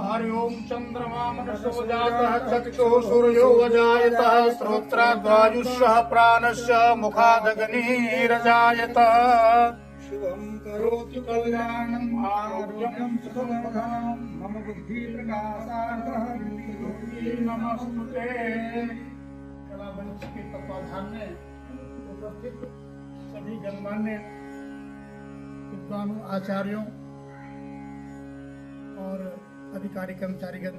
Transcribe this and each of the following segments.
हरि ओम चंद्रमा मनसो जातः चक्षुः सूर्यो अजायतः श्रोत्राद्वायुष्यः प्राणस्य मुखादग्निरजायतः शुभं करोति कल्याणं आरोग्यं सुखं मम बुद्धिर्प्रकाशार्थः नमस्ते। कला मंच के तत्वाधान में उपस्थित सभी गणमान्य विद्वानों, आचार्यों और अधिकारी कर्मचारीगण,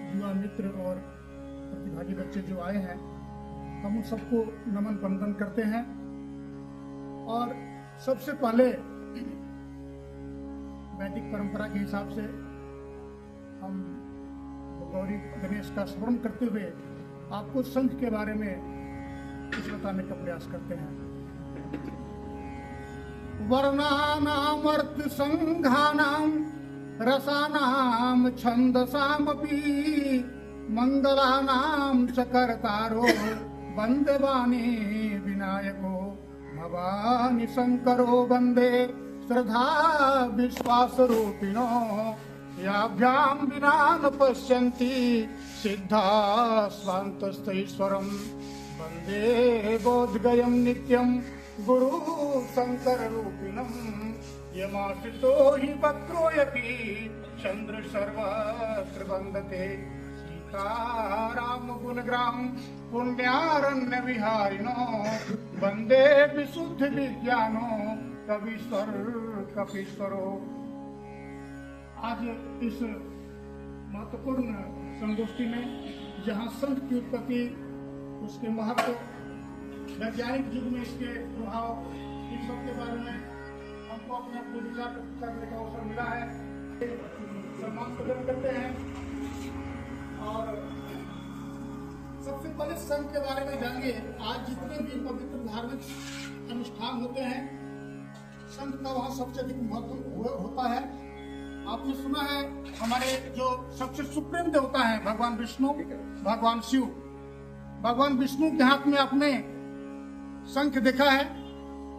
युवा मित्र और प्रतिभागी बच्चे जो आए हैं, हम उन सबको नमन वंदन करते हैं। और सबसे पहले वैदिक परंपरा के हिसाब से हम गौरी गणेश का स्मरण करते हुए आपको संघ के बारे में कुछ बताने का प्रयास करते हैं। वर्णानामर्थ संघानाम रसानाम छंदसामपि मंगलानाम च कर्तारो वंदवानी विनायको भवानी शंकरो वंदे श्रद्धा विश्वास रूपिणो याभ्याम विना न पश्यन्ति सिद्धा स्वान्तस्थैश्वरम् वंदे बोधगयं नित्यं गुरु शंकर रूपिणम् यमाश्रितो हि वक्रोऽपि चंद्र सर्वत्र वन्दते सीताराम गुणग्राम पुण्यारण्य विहारिणो वंदे विशुद्ध विज्ञानो कवीश्वर कपीश्वरो। आज इस महत्वपूर्ण संगोष्ठी में जहाँ संघ की उत्पत्ति, उसके महत्व, वैज्ञानिक युग में इसके प्रभाव, इन सब के बारे में हमको अपने विचार करने का अवसर मिला है। सम्मान प्रकट करते हैं और सबसे पहले संघ के बारे में जानिए। आज जितने भी पवित्र धार्मिक अनुष्ठान होते हैं, संघ का वहाँ सबसे अधिक महत्व होता है। आपने सुना है हमारे जो सबसे सुप्रीम देवता है भगवान विष्णु, भगवान शिव, भगवान विष्णु के हाथ में आपने शंख देखा है।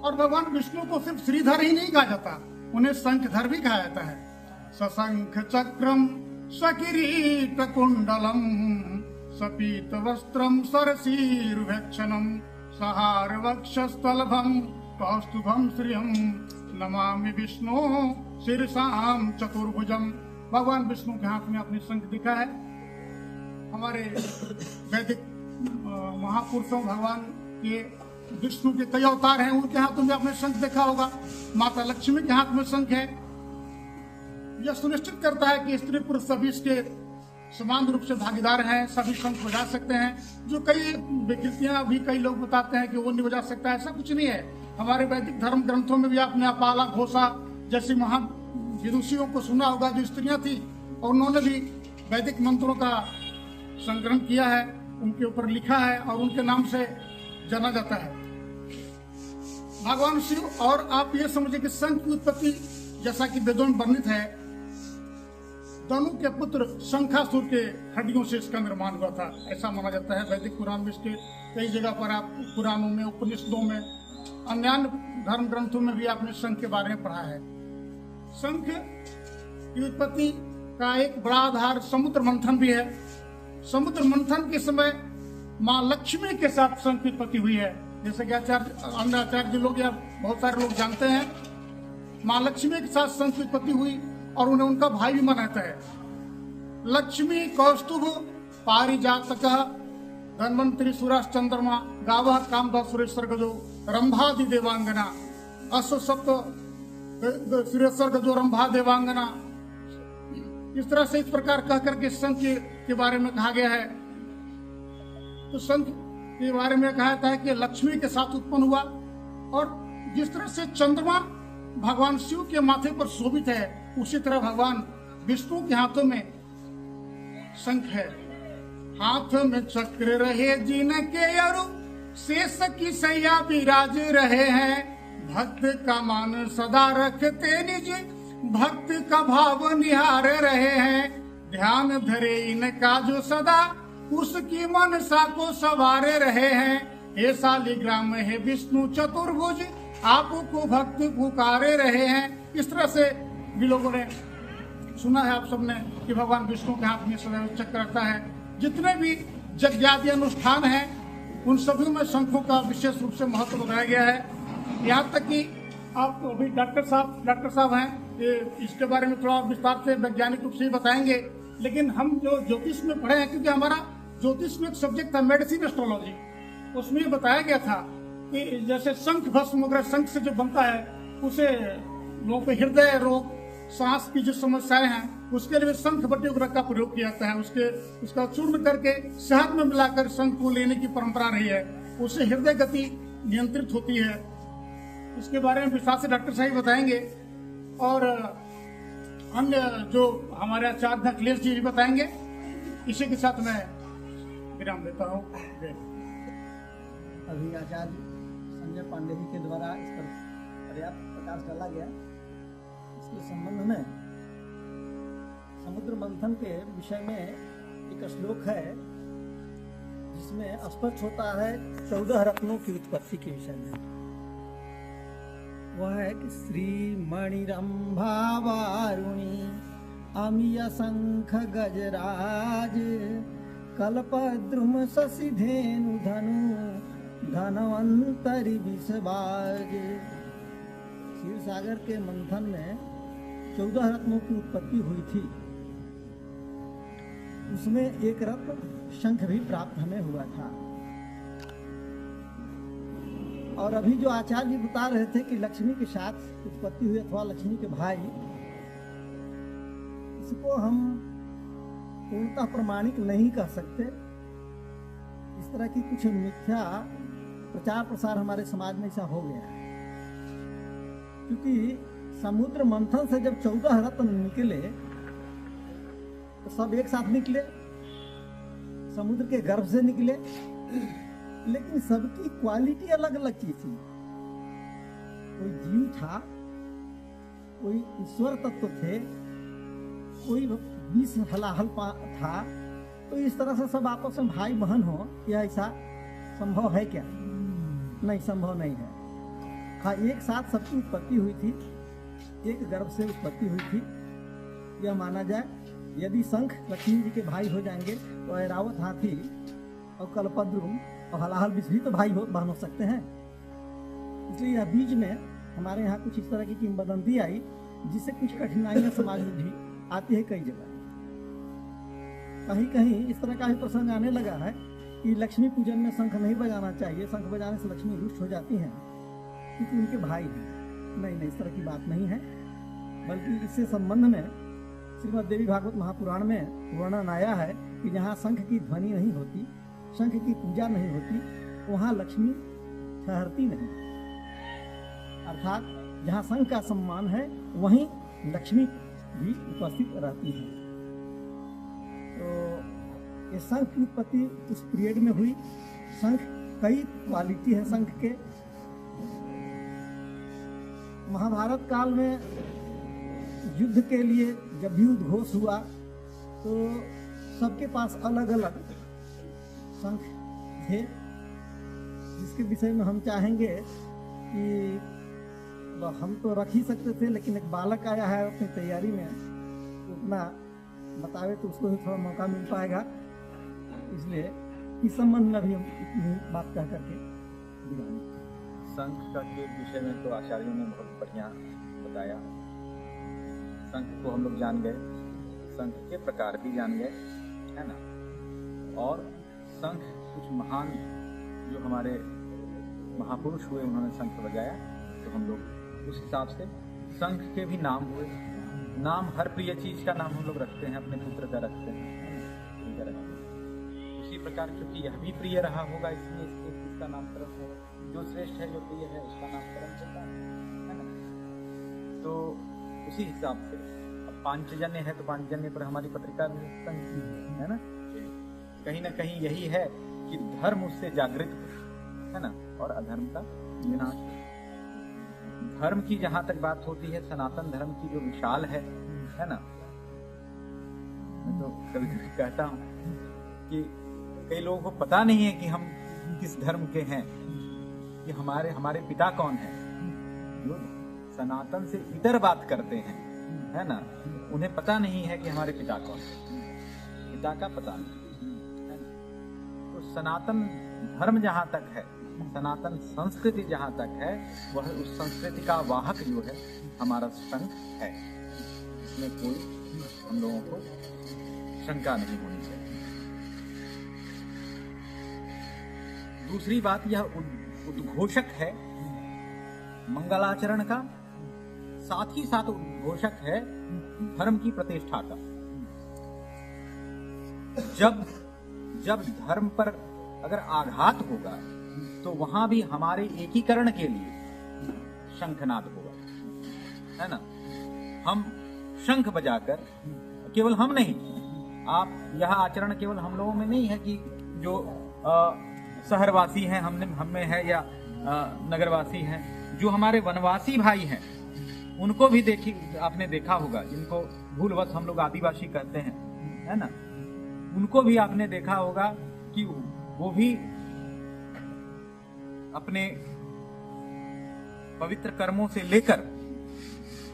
और भगवान विष्णु को सिर्फ श्रीधर ही नहीं कहा जाता, उन्हें शंखधर भी कहा जाता है। सशंख चक्रम सकिरीट कुंडलम सपीत वस्त्रम सरसीरुभक्षणम सहार वक्षस्थलभम कौस्तुभम श्रियम नमामि विष्णु शीर्षाम चतुर्भुजम। भगवान विष्णु के हाथ में अपने शंख दिखा है। हमारे वैदिक महापुरुषों, भगवान के विष्णु के कई अवतार हैं, उनके हाथों में आपने शंख देखा होगा। माता लक्ष्मी के हाथ में शंख है। यह सुनिश्चित करता है कि स्त्री पुरुष सभी इसके समान रूप से भागीदार हैं, सभी शंख बजा सकते हैं। जो कई विकृतियां भी कई लोग बताते हैं कि वो नहीं बजा सकता, ऐसा कुछ नहीं है। हमारे वैदिक धर्म ग्रंथों में भी आपने अपाला, घोषा जैसी महान विदुषियों को सुना होगा, जो स्त्रियां थी और उन्होंने भी वैदिक मंत्रों का संग्रहण किया है, उनके ऊपर लिखा है और उनके नाम से जाना जाता है भगवान शिव। और आप ये समझे कि शंख की उत्पत्ति जैसा कि वेदों में वर्णित है, धनु के पुत्र शंखासुर के हड्डियों से इसका निर्माण हुआ था, ऐसा माना जाता है। वैदिक पुराण में इसके कई जगह पर आप पुराणों में, उपनिषदों में, अन्य धर्म ग्रंथों में भी आपने शंख के बारे में पढ़ा है। शंख की उत्पत्ति का एक बड़ा आधार समुद्र मंथन भी है। समुद्र मंथन के समय माँ लक्ष्मी के साथ शंख की उत्पत्ति हुई है। जैसे कि अन्य आचार्य लोग या बहुत सारे लोग जानते हैं, माँ लक्ष्मी के साथ शंख की उत्पत्ति हुई और उन्हें उनका भाई भी मानता है। लक्ष्मी कौस्तुभ पारिजातक धन्वंतरि सुराश चंद्रमा गावः कामदा सुरेश्वर गजो रंभादि देवांगना अश्व सप्त सुरेश्वर गजो रंभा देवांगना। इस तरह से इस प्रकार कह करके शंख के बारे में कहा गया है। तो शंख के बारे में कहा जाता है कि लक्ष्मी के साथ उत्पन्न हुआ। और जिस तरह से चंद्रमा भगवान शिव के माथे पर शोभित है, उसी तरह भगवान विष्णु के हाथों में शंख है। हाथ में चक्र रहे जिनके अरु शेष की सैया विराज रहे हैं। भक्त का मान सदा रखते निज भक्त का भाव निहार रहे हैं। ध्यान धरे इनका जो सदा उसकी मनसा को सवारे रहे हैं। हे शालिग्राम है विष्णु चतुर्भुज आपको भक्त पुकारे रहे हैं। इस तरह से भी लोगों ने सुना है आप सबने कि भगवान विष्णु के हाथ में सदैव चक्र रहता है। जितने भी यज्ञादि अनुष्ठान हैं उन सभी में शंखों का विशेष रूप से महत्व बताया गया है। यहाँ तक कि आप अभी डॉक्टर साहब हैं, ये इसके बारे में थोड़ा विस्तार से वैज्ञानिक रूप से ही बताएंगे। लेकिन हम जो ज्योतिष में पढ़े हैं, क्योंकि हमारा ज्योतिष में एक सब्जेक्ट था मेडिसिन एस्ट्रोलॉजी, उसमें ये बताया गया था कि जैसे शंख भस्म वगैरह शंख से जो बनता है उसे लोगों को हृदय रोग, सांस की जो समस्याएं हैं उसके लिए शंख बट्टी वगैरह का प्रयोग किया जाता है। उसका चूर्ण करके शहद में मिलाकर शंख को लेने की परंपरा रही है, उससे हृदय गति नियंत्रित होती है। इसके बारे में विस्तार से डॉक्टर साहब बताएंगे और अन्य जो हमारे आचार्य अखिलेश जी भी बताएंगे। इसी के साथ मैं विराम देता हूँ। अभी आचार्य संजय पांडे जी के द्वारा इस पर पर्याप्त प्रकाश डाला गया। इसके संबंध में समुद्र मंथन के विषय में एक श्लोक है जिसमें स्पष्ट होता है 14 रत्नों की उत्पत्ति के विषय में। वह है कि श्री मणिरंभा वारुणी अमिय शंख गजराज कल्पद्रुम शशि धेनु धनु धनवंतरि विषबाज। क्षीर सागर के मंथन में 14 रत्नों की उत्पत्ति हुई थी। उसमें एक रत्न शंख भी प्राप्त हमें हुआ था। और अभी जो आचार्य जी बता रहे थे कि लक्ष्मी के साथ उत्पत्ति हुई अथवा लक्ष्मी के भाई, इसको हम पूर्णतः प्रमाणिक नहीं कह सकते। इस तरह की कुछ मिथ्या प्रचार प्रसार हमारे समाज में ऐसा हो गया है, क्योंकि समुद्र मंथन से जब 14 रत्न निकले तो सब एक साथ निकले, समुद्र के गर्भ से निकले, लेकिन सबकी क्वालिटी अलग अलग की थी। कोई जीव था, कोई ईश्वर तत्व थे, कोई विष हलाहल था। तो इस तरह से सब आपस में भाई बहन हो, यह ऐसा संभव है क्या? नहीं, संभव नहीं है। हाँ, एक साथ सबकी उत्पत्ति हुई थी, एक गर्भ से उत्पत्ति हुई थी, यह माना जाए। यदि शंख लक्ष्मी जी के भाई हो जाएंगे तो ऐरावत हाथी और कल्पद्रुम और हलाहल विष भी तो भाई बहन हो सकते हैं। इसलिए यह बीच में हमारे यहाँ कुछ इस तरह की किंवदंती आई, जिससे कुछ कठिनाइयां समाज में भी आती है। कई जगह कहीं कहीं इस तरह का भी प्रसंग आने लगा है कि लक्ष्मी पूजन में शंख नहीं बजाना चाहिए, शंख बजाने से लक्ष्मी रुष्ट हो जाती हैं क्योंकि उनके भाई हैं। नहीं, इस तरह की बात नहीं है, बल्कि इससे संबंध में श्रीमद् देवी भागवत महापुराण में वर्णन आया है कि जहाँ शंख की ध्वनि नहीं होती, शंख की पूजा नहीं होती, वहाँ लक्ष्मी ठहरती नहीं। अर्थात जहाँ शंख का सम्मान है वहीं लक्ष्मी भी उपस्थित रहती है। तो ये शंख की उत्पत्ति उस पीरियड में हुई। शंख कई क्वालिटी है शंख के। महाभारत काल में युद्ध के लिए जब भी उद्घोष हुआ तो सबके पास अलग अलग शंख थे, जिसके विषय में हम चाहेंगे कि हम तो रख ही सकते थे, लेकिन एक बालक आया है अपनी तैयारी में, उतना बतावे तो उसको भी थोड़ा मौका मिल पाएगा। इसलिए इस संबंध में भी हम इतनी बात कह करके शंख का के विषय में तो आचार्यों ने बहुत बढ़िया बताया। शंख को हम लोग जान गए, शंख के प्रकार भी जान गए, है ना। और शंख कुछ महान जो हमारे महापुरुष हुए उन्होंने शंख बजाया, तो हम लोग उस हिसाब से शंख के भी नाम हुए। नाम हर प्रिय चीज का नाम हम लोग रखते हैं, अपने पुत्र का रखते हैं, उसी प्रकार क्योंकि यह भी प्रिय रहा होगा, इसलिए इसका नामकरण होगा। जो श्रेष्ठ है, जो प्रिय है, उसका नामकरण होता है ना। तो उसी हिसाब से अब पांचजन्य है तो पांचजन्य पर हमारी पत्रिका भी है ना। कहीं ना कहीं यही है कि धर्म उससे जागृत है ना, और अधर्म का विनाश। धर्म की जहां तक बात होती है, सनातन धर्म की जो विशाल है ना। मैं तो कभी कभी कहता हूँ कि कई लोगों को पता नहीं है कि हम किस धर्म के हैं, कि हमारे पिता कौन है। लोग सनातन से इतर बात करते हैं, है ना, उन्हें पता नहीं है कि हमारे पिता कौन है, पिता का पता नहीं है ना। तो सनातन धर्म जहाँ तक है, सनातन संस्कृति जहाँ तक है, वह उस संस्कृति का वाहक जो है हमारा संघ है। इसमें कोई हम लोगों को शंका नहीं होनी चाहिए। दूसरी बात, यह उद्घोषक है मंगलाचरण का, साथ ही साथ उद्घोषक है धर्म की प्रतिष्ठा का। जब धर्म पर अगर आघात होगा तो वहां भी हमारे एकीकरण के लिए शंखनाद होगा, है ना। हम शंख बजाकर, केवल हम नहीं, आप यह आचरण केवल हम लोगों में नहीं है कि जो शहरवासी हैं हम में है या नगरवासी हैं, जो हमारे वनवासी भाई हैं उनको भी आपने देखा होगा, जिनको भूलवश हम लोग आदिवासी कहते हैं, है ना, उनको भी आपने देखा होगा कि वो भी अपने पवित्र कर्मों से लेकर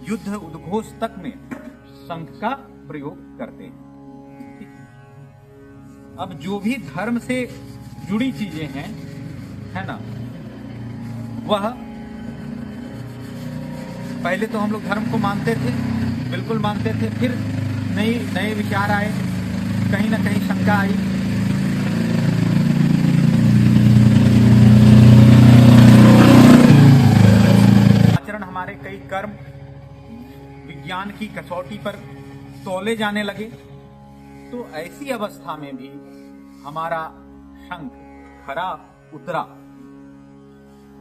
युद्ध उद्घोष तक में शंख का प्रयोग करते हैं। अब जो भी धर्म से जुड़ी चीजें हैं, है ना, वह पहले तो हम लोग धर्म को मानते थे, बिल्कुल मानते थे, फिर नए विचार आए, कहीं ना कहीं शंका आई। आचरण हमारे कई कर्म विज्ञान की कसौटी पर तौले जाने लगे, तो ऐसी अवस्था में भी हमारा शंख खरा उतरा।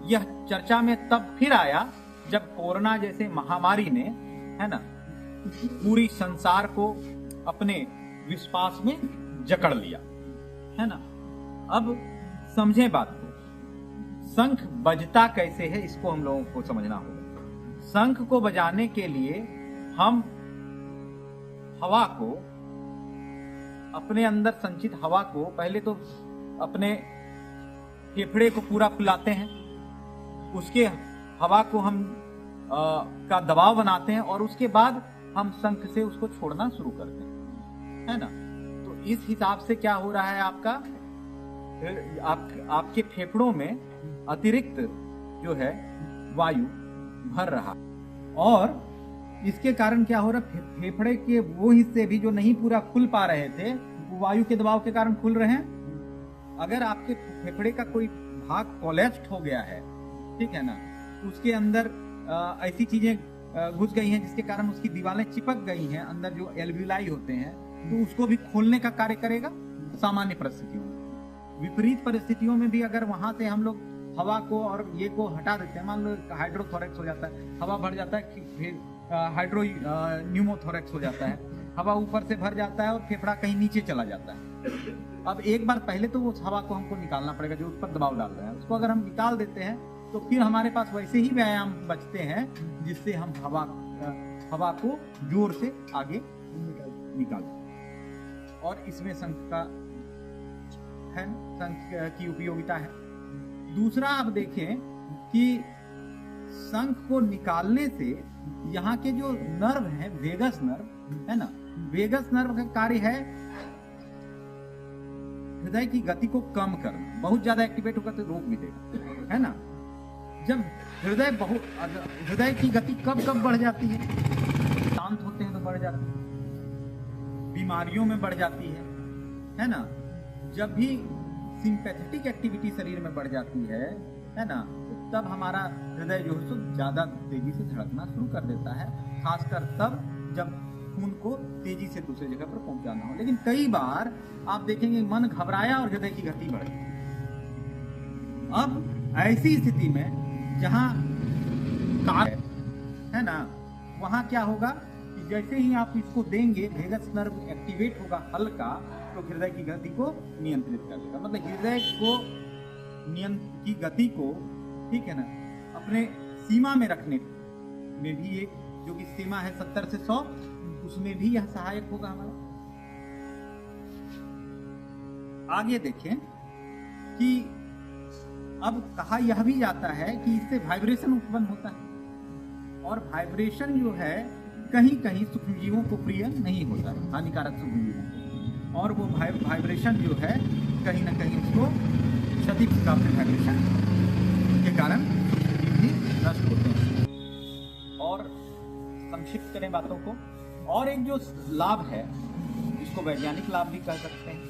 यह चर्चा में तब फिर आया जब कोरोना जैसे महामारी ने, है ना, पूरी संसार को अपने विश्वास में जकड़ लिया, है ना। अब समझे बात को, शंख बजता कैसे है इसको हम लोगों को समझना होगा। शंख को बजाने के लिए हम हवा को, अपने अंदर संचित हवा को पहले तो अपने फेफड़े को पूरा फुलाते हैं, उसके हवा को हम का दबाव बनाते हैं और उसके बाद हम शंख से उसको छोड़ना शुरू करते हैं, है ना। तो इस हिसाब से क्या हो रहा है, आपके फेफड़ों में अतिरिक्त जो है वायु भर रहा, और इसके कारण क्या हो रहा है, फेफड़े के वो हिस्से भी जो नहीं पूरा खुल पा रहे थे, वो वायु के दबाव के कारण खुल रहे हैं। अगर आपके फेफड़े का कोई भाग कोलेप्स्ड हो गया है, ठीक है ना, उसके अंदर ऐसी चीजें घुस गई हैं जिसके कारण उसकी दीवारें चिपक गई हैं, अंदर जो एल्विलाई होते हैं, तो उसको भी खोलने का कार्य करेगा। सामान्य परिस्थितियों में, विपरीत परिस्थितियों में भी अगर वहां से हम लोग हवा को और ये को हटा देते हैं, मान लो हाइड्रोथोरेक्स हो जाता है, हवा भर जाता है, फिर हाइड्रो न्यूमोथोरेक्स हो जाता है, हवा ऊपर से भर जाता है और फेफड़ा कहीं नीचे चला जाता है। अब एक बार पहले तो उस हवा को हमको निकालना पड़ेगा जो उस पर दबाव डाल रहा है, उसको अगर हम निकाल देते हैं तो फिर हमारे पास वैसे ही व्यायाम बचते हैं जिससे हम हवा को जोर से आगे निकाल। और इसमें शंख का है, शंख की उपयोगिता है। दूसरा आप देखें कि शंख को निकालने से यहाँ के जो नर्व है, वेगस नर्व है ना, वेगस नर्व का कार्य है हृदय की गति को कम करना। बहुत ज्यादा एक्टिवेट होगा तो रोक भी देगा, है ना। जब हृदय की गति कब बढ़ जाती है, शांत होते हैं तो बढ़ जाती है, बीमारियों में बढ़ जाती है ना। जब भी सिंपैथेटिक एक्टिविटी शरीर में बढ़ जाती है ना, तब हमारा हृदय जो है ज्यादा तेजी से धड़कना शुरू कर देता है, खासकर तब जब खून को तेजी से दूसरी जगह पर पहुंचाना हो। लेकिन कई बार आप देखेंगे मन घबराया और हृदय की गति बढ़ गई। अब ऐसी स्थिति में जहां है ना, वहां क्या होगा कि जैसे ही आप इसको देंगे, वेगस नर्व एक्टिवेट होगा हल्का, तो हृदय की गति को नियंत्रित कर देगा। मतलब हृदय को की गति को, ठीक है ना, अपने सीमा में रखने में भी एक जो कि सीमा है 70 से 100, उसमें भी यह सहायक होगा हमारा। आगे देखें कि अब कहा यह भी जाता है कि इससे वाइब्रेशन उत्पन्न होता है, और वाइब्रेशन जो है कहीं कहीं सूक्ष्मजीवों को प्रिय नहीं होता है, हानिकारक सूक्ष्मजीवों को, और वो वाइब्रेशन जो है कहीं ना कहीं उसको क्षति पहुंचाते, वाइब्रेशन के कारण भी नष्ट होते हैं। और संक्षिप्त करें बातों को, और एक जो लाभ है इसको वैज्ञानिक लाभ भी कह सकते हैं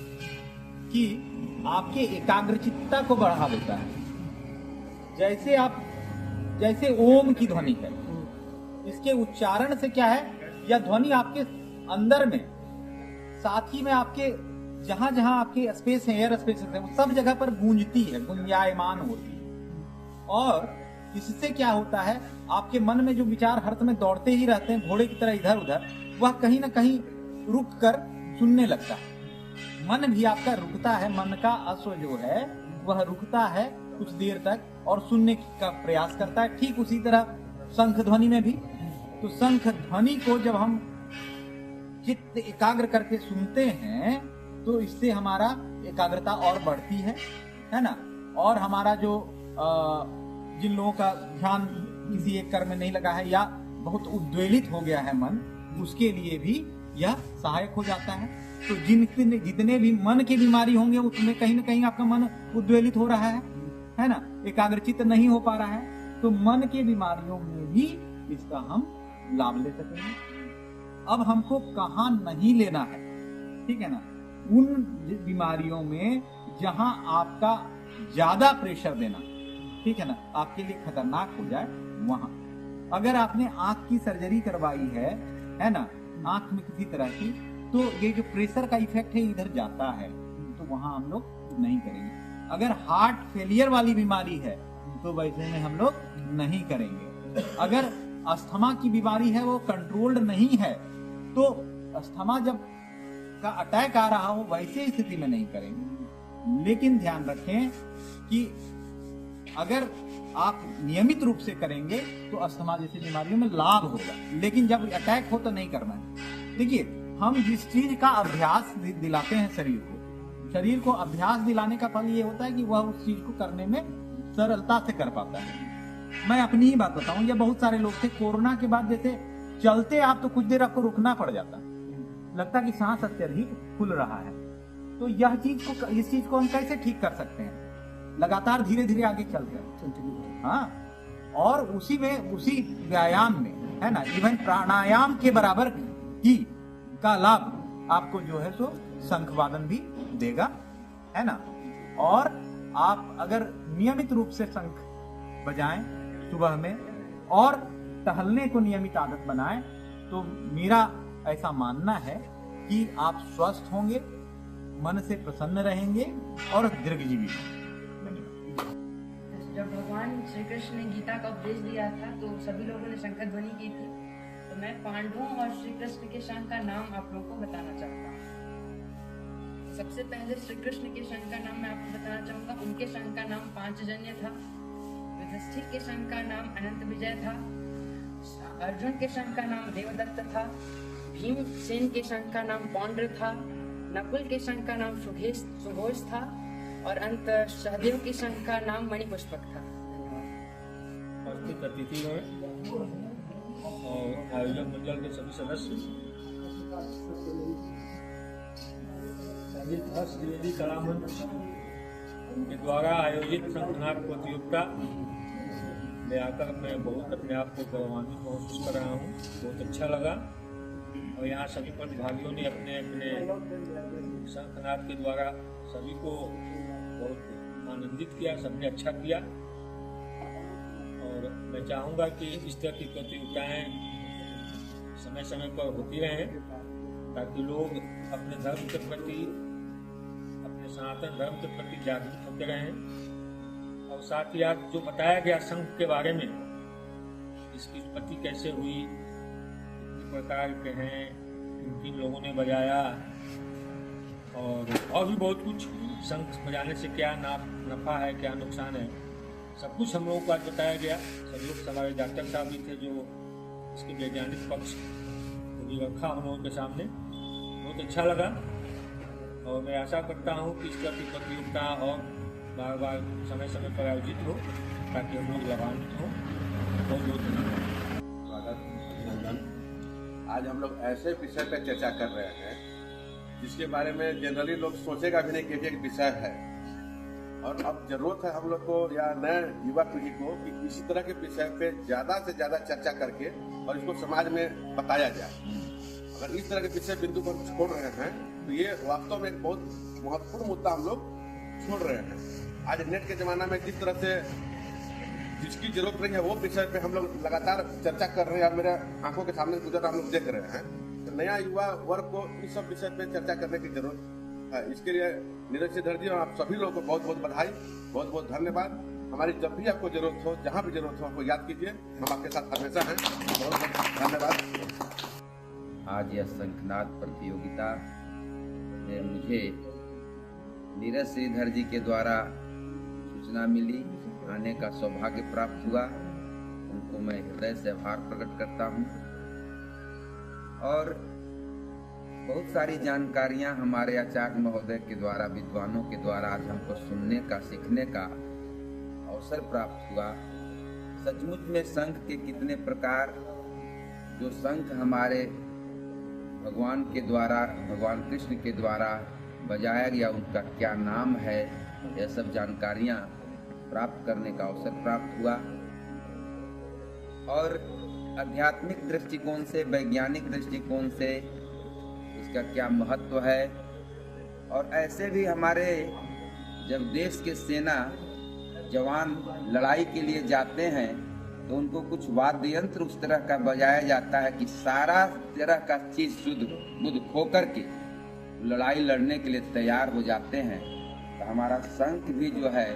कि आपके एकाग्रचित्ता को बढ़ा देता है। जैसे ओम की ध्वनि है, इसके उच्चारण से क्या है, यह ध्वनि आपके अंदर में, साथ ही में आपके जहां जहां आपके स्पेस है, एयर स्पेस है, वो सब जगह पर गूंजती है, गुंजायमान होती है। और इससे क्या होता है, आपके मन में जो विचार हर समय दौड़ते ही रहते हैं घोड़े की तरह इधर उधर, वह कहीं ना कहीं रुक कर सुनने लगता है। मन भी आपका रुकता है, मन का अश्व जो है वह रुकता है कुछ देर तक और सुनने का प्रयास करता है। ठीक उसी तरह शंख ध्वनि में भी, तो शंख ध्वनि को जब हम चित्त एकाग्र करके सुनते हैं तो इससे हमारा एकाग्रता और बढ़ती है ना। और हमारा जो जिन लोगों का ध्यान किसी एक कर्म में नहीं लगा है या बहुत उद्वेलित हो गया है मन, उसके लिए भी यह सहायक हो जाता है। तो जितने भी मन की बीमारी होंगे उसमें कहीं ना कहीं आपका मन उद्वेलित हो रहा है ना, एकाग्रचित्त नहीं हो पा रहा है, तो मन की बीमारियों में भी इसका हम लाभ ले सकेंगे। अब हमको कहाँ नहीं लेना है, ठीक है ना, उन बीमारियों में जहां आपका ज्यादा प्रेशर देना, ठीक है ना, आपके लिए खतरनाक हो जाए, वहां अगर आपने आंख की सर्जरी करवाई है ना, आंख में किसी तरह की, तो ये जो प्रेशर का इफेक्ट है इधर जाता है, तो वहां हम लोग नहीं करेंगे। अगर हार्ट फेलियर वाली बीमारी है तो वैसे में हम लोग नहीं करेंगे। अगर अस्थमा की बीमारी है, वो कंट्रोल्ड नहीं है, तो अस्थमा जब का अटैक आ रहा हो वैसे स्थिति में नहीं करेंगे। लेकिन ध्यान रखें कि अगर आप नियमित रूप से करेंगे तो अस्थमा जैसी बीमारियों में लाभ होगा, लेकिन जब अटैक हो तो नहीं करना है। देखिए, हम जिस चीज का अभ्यास दिलाते हैं शरीर को अभ्यास दिलाने का फल ये होता है कि वह उस चीज को करने में सरलता से कर पाता है। मैं अपनी ही बात बताऊं, या बहुत सारे लोग थे कोरोना के बाद, जैसे चलते आप तो कुछ देर आपको रुकना पड़ जाता, लगता कि सांस अत्यधिक फूल रहा है। तो इस चीज को हम कैसे ठीक कर सकते हैं? लगातार धीरे धीरे आगे चलकर, हाँ, और उसी व्यायाम में, है ना, इवन प्राणायाम के बराबर ही का लाभ आपको जो है सो शंख वादन भी देगा, है ना। और आप अगर नियमित रूप से शंख बजाएं सुबह में और टहलने को नियमित आदत बनाएं, तो मेरा ऐसा मानना है कि आप स्वस्थ होंगे, मन से प्रसन्न रहेंगे और दीर्घजीवी। जब भगवान श्री कृष्ण ने गीता का उपदेश दिया था तो सभी लोगों ने शंख ध्वनि की थी, तो मैं पांडवों और श्री कृष्ण के शंख का नाम आप लोगों को बताना चाहता हूँ। सबसे पहले श्री कृष्ण के शंख का नाम मैं आपको बताना चाहूंगा। उनके शंख का नाम पांचजन्य था, युधिष्ठिर के शंख का नाम अनंत विजय था, अर्जुन के शंख का नाम देवदत्त था, भीमसेन के शंख का नाम पौंड्र था, नकुल के शंख का नाम सुघोष था, और अंत सहदेव के शंख का नाम मणिपुष्पक था। उपस्थित अतिथिगण और आयोजक मंडल के सभी सदस्य, संगीत हर्ष द्विवेदी कला मंच के द्वारा आयोजित शंखनाद प्रतियोगिता में आकर मैं बहुत अपने आप को गौरवान्वित महसूस कर रहा हूँ। बहुत अच्छा लगा, और यहाँ सभी प्रतिभागियों ने अपने अपने शंखनाद के द्वारा सभी को बहुत आनंदित किया, सबने अच्छा किया। और मैं चाहूँगा कि इस तरह की प्रतियोगिताएं समय समय पर होती रहें, ताकि लोग अपने धर्म के प्रति, अपने सनातन धर्म के प्रति जागरूक होते रहें। और साथ ही आज जो बताया गया शंख के बारे में, इसकी उत्पत्ति कैसे हुई, कितने प्रकार के हैं, किन किन लोगों ने बजाया, और भी बहुत कुछ, शंख बजाने से क्या नफा है, क्या नुकसान है, सब कुछ हम लोगों को आज बताया गया। सब लोग, हमारे डॉक्टर साहब भी थे जो इसके वैज्ञानिक पक्ष भी रखा हम लोगों के सामने। बहुत अच्छा लगा, और मैं आशा करता हूँ कि इस तरह की प्रतियोगिता और बार बार समय समय पर आयोजित हो, ताकि हम लोग लाभान्वित हों। बहुत बहुत धन्यवाद। स्वागत, अभिनंदन। आज हम लोग ऐसे विषय पे चर्चा कर रहे हैं जिसके बारे में जनरली लोग सोचेगा भी नहीं कि एक विषय है। और अब जरूरत है हम लोग को या नए युवा पीढ़ी को कि इसी तरह के विषय पे ज्यादा से ज्यादा चर्चा करके और इसको समाज में बताया जाए। अगर इस तरह के विषय बिंदु पर छोड़ रहे हैं तो ये वास्तव में एक बहुत महत्वपूर्ण मुद्दा हम लोग छोड़ रहे हैं। आज नेट के जमाना में जिस तरह से जिसकी जरूरत नहीं है वो विषय पे हम लोग लगातार चर्चा कर रहे हैं, मेरे आंखों के सामने गुजर हम लोग देख रहे हैं। तो नया युवा वर्ग को इस सब विषय पे चर्चा करने की जरूरत है। इसके लिए नीरज श्रीधर जी और आप सभी लोगों को बहुत बहुत बधाई, बहुत बहुत धन्यवाद। हमारी जब भी आपको जरूरत हो, जहाँ भी जरूरत हो, हमको याद कीजिए, हम आपके साथ हमेशा हैं। बहुत बहुत धन्यवाद। आज यह शंखनाद प्रतियोगिता में मुझे नीरज श्रीधर जी के द्वारा सूचना मिली, आने का सौभाग्य प्राप्त हुआ। उनको मैं हृदय से आभार प्रकट करता हूँ। और बहुत सारी जानकारियाँ हमारे आचार्य महोदय के द्वारा, विद्वानों के द्वारा आज हमको सुनने का, सीखने का अवसर प्राप्त हुआ। सचमुच में शंख के कितने प्रकार, जो शंख हमारे भगवान के द्वारा, भगवान कृष्ण के द्वारा बजाया गया, उनका क्या नाम है, यह सब जानकारियाँ प्राप्त करने का अवसर प्राप्त हुआ। और आध्यात्मिक दृष्टिकोण से, वैज्ञानिक दृष्टिकोण से इसका क्या महत्व है। और ऐसे भी हमारे जब देश के सेना जवान लड़ाई के लिए जाते हैं तो उनको कुछ वाद्य यंत्र उस तरह का बजाया जाता है कि सारा तरह का चीज शुद्ध बुद्ध खोकर के लड़ाई लड़ने के लिए तैयार हो जाते हैं। तो हमारा शंख भी जो है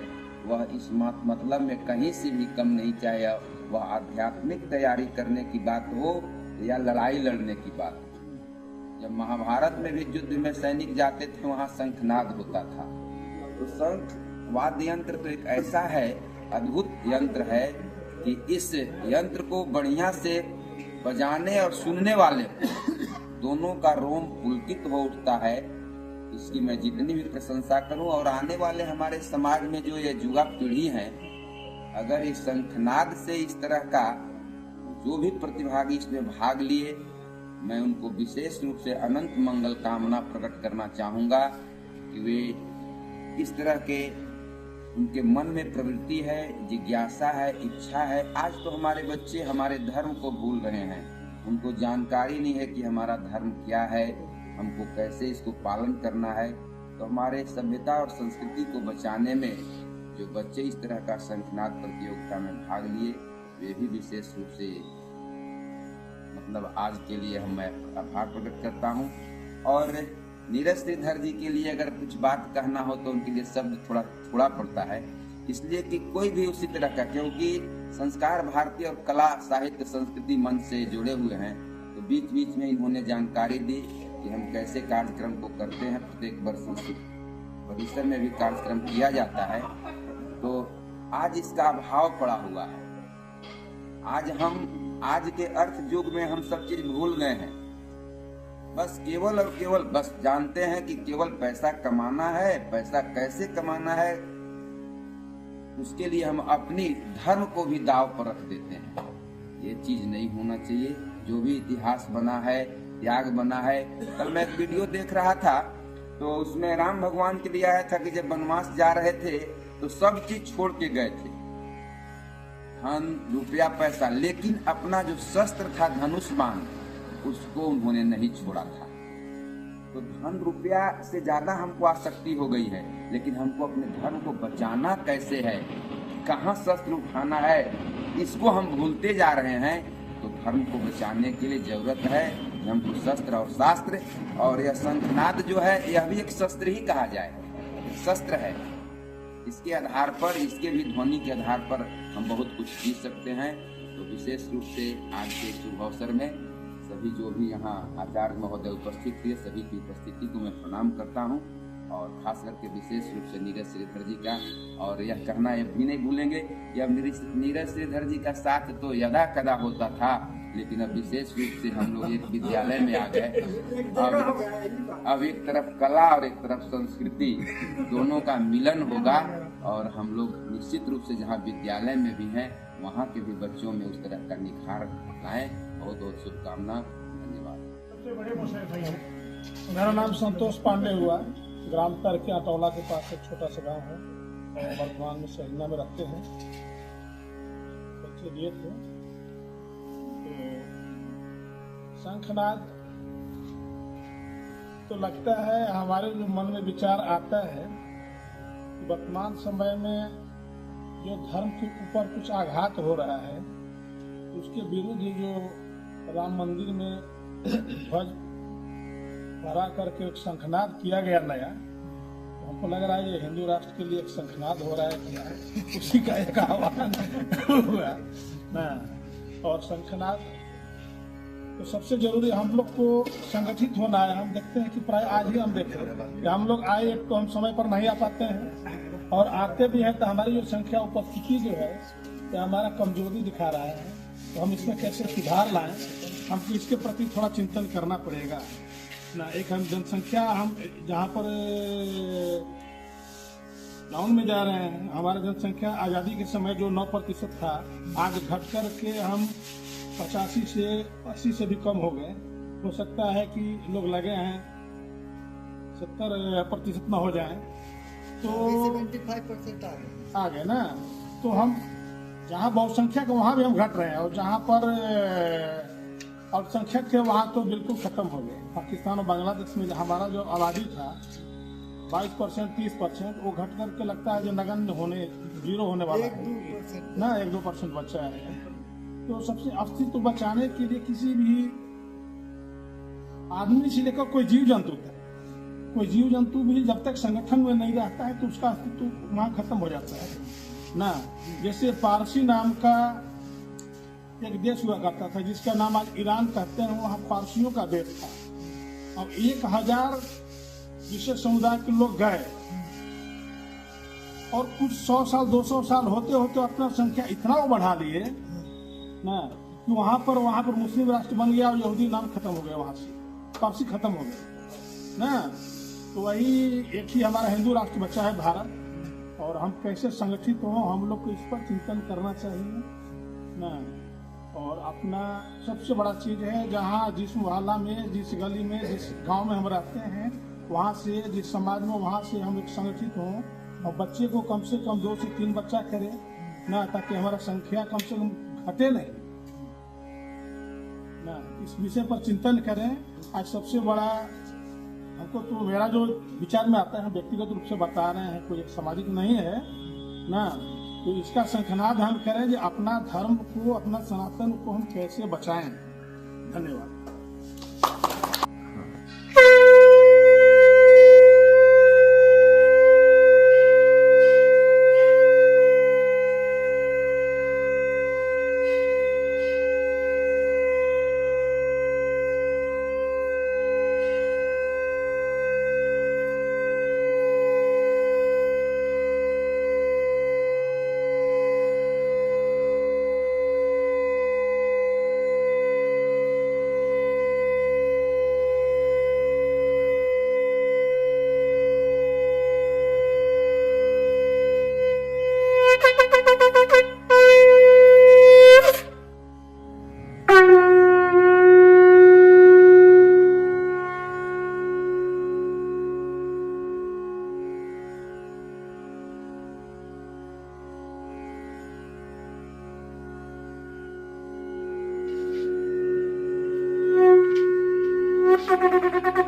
वह इस मतलब में कहीं से भी कम नहीं, चाहे वह आध्यात्मिक तैयारी करने की बात हो या लड़ाई लड़ने की बात हो। जब महाभारत में भी युद्ध में सैनिक जाते थे वहाँ शंखनाद होता था। तो शंख वाद्य यंत्र तो एक ऐसा है, अद्भुत यंत्र है कि इस यंत्र को बढ़िया से बजाने और सुनने वाले दोनों का रोम पुलकित हो उठता है। इसकी मैं जितनी भी प्रशंसा करूं। और आने वाले हमारे समाज में जो ये युवा पीढ़ी है, अगर इस शंखनाद से इस तरह का जो भी प्रतिभागी इसमें भाग लिए, मैं उनको विशेष रूप से अनंत मंगल कामना प्रकट करना चाहूंगा कि वे इस तरह के उनके मन में प्रवृत्ति है, जिज्ञासा है, इच्छा है। आज तो हमारे बच्चे हमारे धर्म को भूल रहे हैं, उनको जानकारी नहीं है कि हमारा धर्म क्या है, हमको कैसे इसको पालन करना है। तो हमारे सभ्यता और संस्कृति को बचाने में जो बच्चे इस तरह का शंखनाद प्रतियोगिता में भाग लिए, वे भी विशेष रूप से आज के लिए मैं आभार प्रकट करता हूँ। और नीरज श्रीधर जी के लिए अगर कुछ बात कहना हो तो उनके लिए शब्द थोड़ा पड़ता है, इसलिए कि कोई भी उसी तरह का, क्योंकि संस्कार भारती और कला साहित्य संस्कृति मंच से जुड़े हुए हैं, तो बीच बीच में इन्होंने जानकारी दी कि हम कैसे कार्यक्रम को करते हैं। प्रत्येक वर्ष परिसर में भी कार्यक्रम किया जाता है। तो आज इसका अभाव पड़ा हुआ है। आज के अर्थ युग में हम सब चीज भूल गए हैं। बस केवल और केवल बस जानते हैं कि केवल पैसा कमाना है, पैसा कैसे कमाना है, उसके लिए हम अपनी धर्म को भी दाव पर रख देते हैं। ये चीज नहीं होना चाहिए। जो भी इतिहास बना है, त्याग बना है। कल मैं एक वीडियो देख रहा था तो उसमें राम भगवान के लिए आया था कि जब वनवास जा रहे थे तो सब चीज छोड़ के गए थे, धन रुपया पैसा, लेकिन अपना जो शस्त्र था धनुष बाण, उसको उन्होंने नहीं छोड़ा था। तो धन रुपया से ज्यादा हमको आसक्ति हो गई है, लेकिन हमको अपने धर्म को बचाना कैसे है, कहाँ शस्त्र उठाना है, इसको हम भूलते जा रहे हैं। तो धर्म को बचाने के लिए जरूरत है कि हमको शस्त्र और शास्त्र, और यह शंखनाद जो है यह भी एक शस्त्र ही कहा जाए, शस्त्र है। इसके आधार पर, इसके भी ध्वनि के आधार पर हम बहुत कुछ सीख सकते हैं। तो विशेष रूप से आज के शुभ अवसर में सभी जो भी यहाँ आचार्य महोदय उपस्थित थे, सभी की उपस्थिति को मैं प्रणाम करता हूँ। और खास करके विशेष रूप से नीरज श्रीधर जी का, और यह कहना ये भी नहीं भूलेंगे कि अब नीरज श्रीधर जी का साथ तो यदा कदा होता था, लेकिन अब विशेष रूप से हम लोग एक विद्यालय में आ गए। अब एक तरफ कला और एक तरफ संस्कृति दोनों का मिलन होगा, और हम लोग निश्चित रूप से जहाँ विद्यालय में भी हैं वहाँ के भी बच्चों में उस तरह का निखार लाएं। बहुत बहुत शुभकामना, धन्यवाद। सबसे बड़े मुसहफ हैं। मेरा नाम संतोष पांडे हुआ, ग्राम तरके अटौला के पास एक छोटा सा गांव है और वर्तमान में सहजना में रहते हैं। बच्चे लिए थे तो शंखनाद तो लगता है हमारे जो मन में विचार आता है कि वर्तमान समय में जो धर्म के ऊपर कुछ आघात हो रहा है उसके विरुद्ध जो राम मंदिर में ध्वज फहरा करके एक शंखनाद किया गया नया, तो हमको लग रहा है ये हिंदू राष्ट्र के लिए एक शंखनाद हो रहा है क्या, उसी का एक आह्वान हुआ ना। और शंखनाद तो सबसे जरूरी हम लोग को संगठित होना है। हम देखते हैं कि प्राय आज ही हम देख रहे हैं कि हम लोग आए, एक तो हम समय पर नहीं आ पाते हैं और आते भी हैं तो हमारी जो संख्या उपस्थिति जो है तो हमारा कमजोरी दिखा रहा है। तो हम इसमें कैसे सुधार लाएं, हमको इसके प्रति थोड़ा चिंतन करना पड़ेगा ना। एक हम जनसंख्या, हम जहाँ पर डाउन में जा रहे हैं, हमारा जनसंख्या आज़ादी के समय जो 9% था आज घट कर के हम 85 से 80 से भी कम हो गए। हो सकता है कि लोग लगे हैं 70% न हो जाए तो 75% आ गए ना। तो हम जहाँ बहुसंख्यक वहाँ भी हम घट रहे हैं और जहाँ पर अल्पसंख्यक थे वहाँ तो बिल्कुल खत्म हो गए। पाकिस्तान और बांग्लादेश में हमारा जो आबादी था 22% 30%, वो घट करके लगता है जो नगण्य होने, जीरो होने वाला है ना, 1-2% बचा है। तो सबसे अस्तित्व बचाने के लिए किसी भी आदमी से लेकर कोई जीव जंतु तक, कोई जीव जंतु भी जब तक संगठन में नहीं रहता है तो उसका अस्तित्व वहाँ खत्म हो जाता है ना। जैसे पारसी नाम का एक देश हुआ करता था जिसका नाम आज ईरान कहते हैं, वहाँ पारसियों का देश था। अब 1000 विशेष समुदाय के लोग गए और कुछ 100 साल 200 साल होते होते अपना संख्या इतना वो बढ़ा लिए ना कि वहाँ पर मुस्लिम राष्ट्र बन गया और यहूदी नाम खत्म हो गया, वहाँ से पारसी खत्म हो गए ना। तो वही एक ही हमारा हिंदू राष्ट्र बचा है भारत। और हम कैसे संगठित हों, हम लोग को इस पर चिंतन करना चाहिए ना। और अपना सबसे बड़ा चीज है, जहाँ जिस मोहल्ला में, जिस गली में, जिस गांव में हम रहते हैं, वहाँ से, जिस समाज में, वहाँ से हम एक संगठित हों और बच्चे को कम से कम 2 से 3 बच्चा करें ना, ताकि हमारा संख्या कम से कम घटे नहीं ना। इस विषय पर चिंतन करें। आज सबसे बड़ा हमको तो मेरा जो विचार में आता है, हम व्यक्तिगत रूप से बता रहे हैं, कोई एक सामाजिक नहीं है ना। तो इसका शंखनाद हम करें कि अपना धर्म को, अपना सनातन को हम कैसे बचाएं। धन्यवाद। Thank you.